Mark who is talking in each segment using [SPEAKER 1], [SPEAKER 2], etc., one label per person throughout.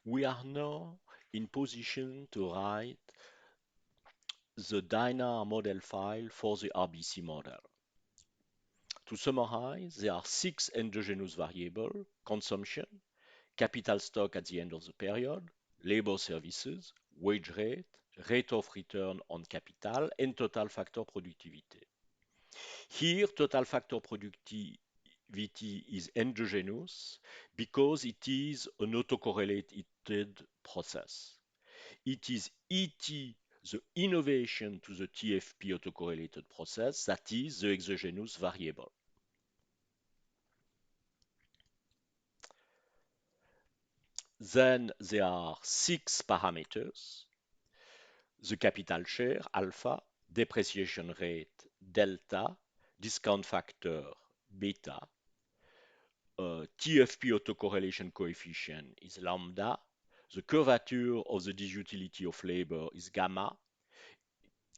[SPEAKER 1] We are now in position to write the Dynar model file for the RBC model. To summarize, there are six endogenous variables: consumption, capital stock at the end of the period, labor services, wage rate, rate of return on capital, and total factor productivity. Here, total factor productivity is endogenous because it is an autocorrelated process. It is ET, the innovation to the TFP autocorrelated process, that is the exogenous variable. Then there are six parameters: the capital share, alpha, depreciation rate, delta, discount factor, beta, TFP autocorrelation coefficient is lambda, the curvature of the disutility of labor is gamma.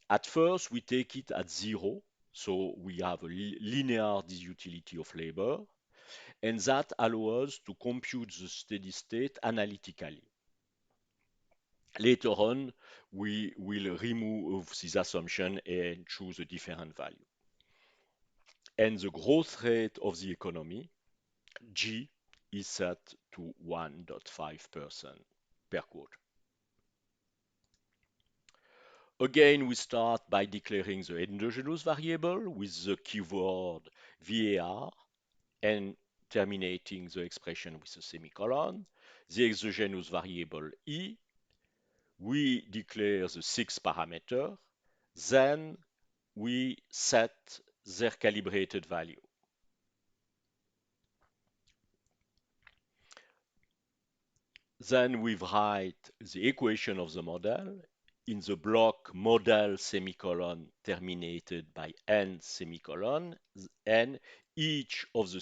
[SPEAKER 1] At first, we take it at zero, so we have a linear disutility of labor, and that allows us to compute the steady state analytically. Later on, we will remove this assumption and choose a different value. And the growth rate of the economy, G, is set to 1.5% per quarter. Again, we start by declaring the endogenous variable with the keyword VAR and terminating the expression with a semicolon. The exogenous variable E, we declare the six parameters, then we set their calibrated value. Then we write the equation of the model in the block model semicolon terminated by n semicolon, and each of the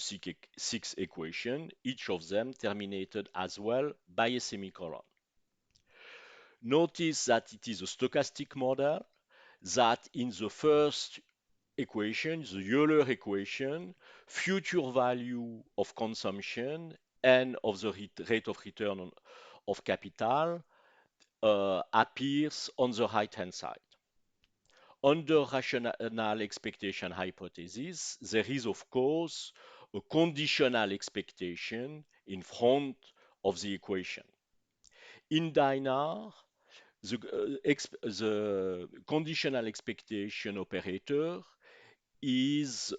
[SPEAKER 1] six equations, each of them terminated as well by a semicolon. Notice that it is a stochastic model, that in the first equation, the Euler equation, future value of consumption and of the rate of return of capital appears on the right-hand side. Under rational expectation hypothesis, there is, of course, a conditional expectation in front of the equation. In Dynar, the conditional expectation operator is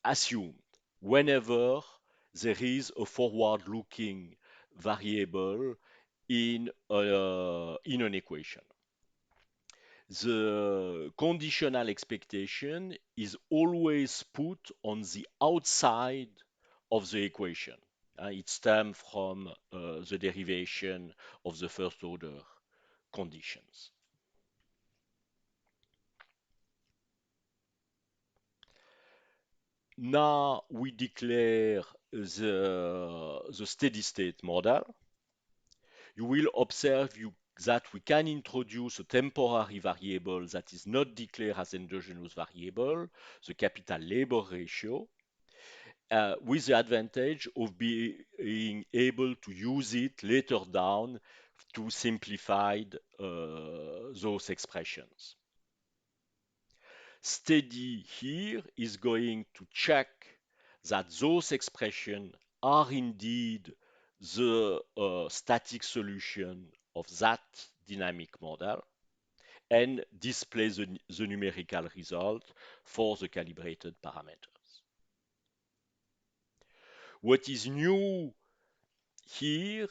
[SPEAKER 1] assumed whenever there is a forward-looking variable in an equation. The conditional expectation is always put on the outside of the equation. It stems from the derivation of the first order conditions. Now we declare the steady state model. You will observe that we can introduce a temporary variable that is not declared as endogenous variable, the capital labor ratio, with the advantage of being able to use it later down to simplify those expressions. Steady here is going to check that those expressions are indeed the static solution of that dynamic model and display the numerical result for the calibrated parameters. What is new here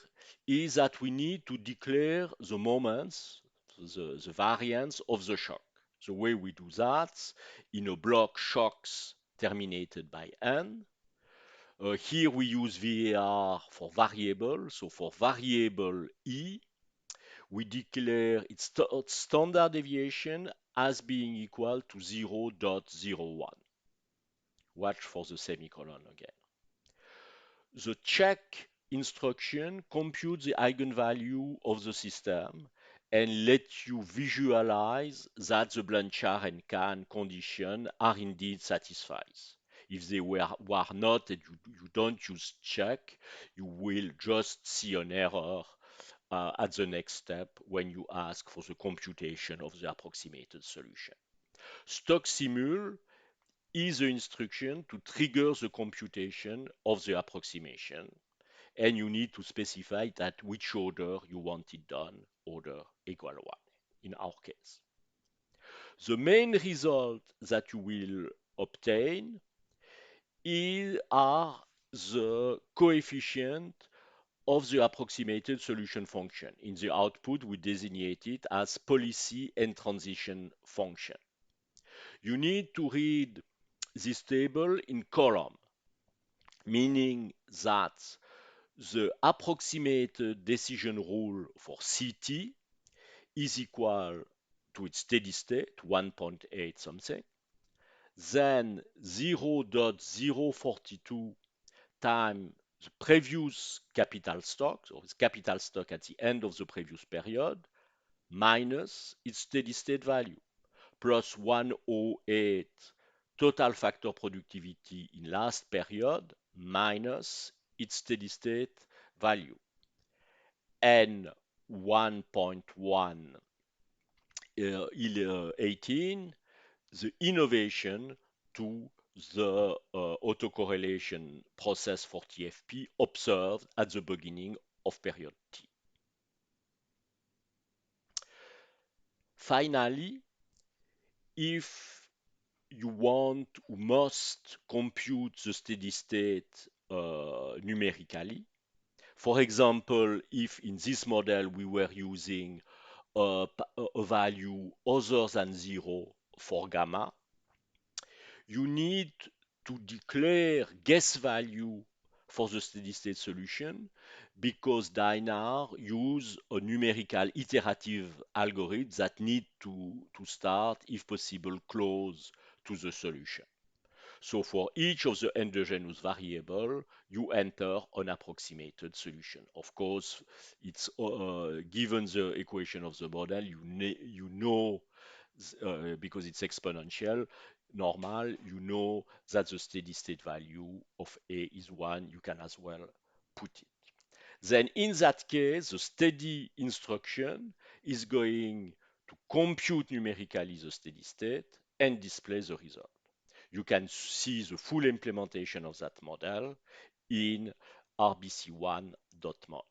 [SPEAKER 1] is that we need to declare the moments, the variance of the shock. The way we do that in a block shocks terminated by n. Here we use VAR for variable. So for variable E, we declare its standard deviation as being equal to 0.01. Watch for the semicolon again. The check instruction computes the eigenvalue of the system and lets you visualize that the Blanchard and Kahn condition are indeed satisfied. If they were not and you don't use check, you will just see an error at the next step when you ask for the computation of the approximated solution. StochSimul is the instruction to trigger the computation of the approximation, and you need to specify at which order you want it done, order equal 1 in our case. The main result that you will obtain are the coefficient of the approximated solution function. In the output, we designate it as policy and transition function. You need to read this table in column, meaning that the approximated decision rule for CT is equal to its steady state, 1.8 something, then 0.042 times the previous capital stock, so its capital stock at the end of the previous period, minus its steady state value, plus 108 total factor productivity in last period, minus its steady state value, and 1.1 18, the innovation to the autocorrelation process for TFP observed at the beginning of period T. Finally, if you want or must compute the steady state numerically, for example, if in this model we were using a value other than 0 for gamma, you need to declare guess value for the steady state solution because Dynar use a numerical iterative algorithm that need to start, if possible, close to the solution. So for each of the endogenous variable, you enter an approximated solution. Of course, it's given the equation of the model, you know because it's exponential, normal, you know that the steady state value of A is 1, you can as well put it. Then in that case, the steady instruction is going to compute numerically the steady state and display the result. You can see the full implementation of that model in RBC1.mod.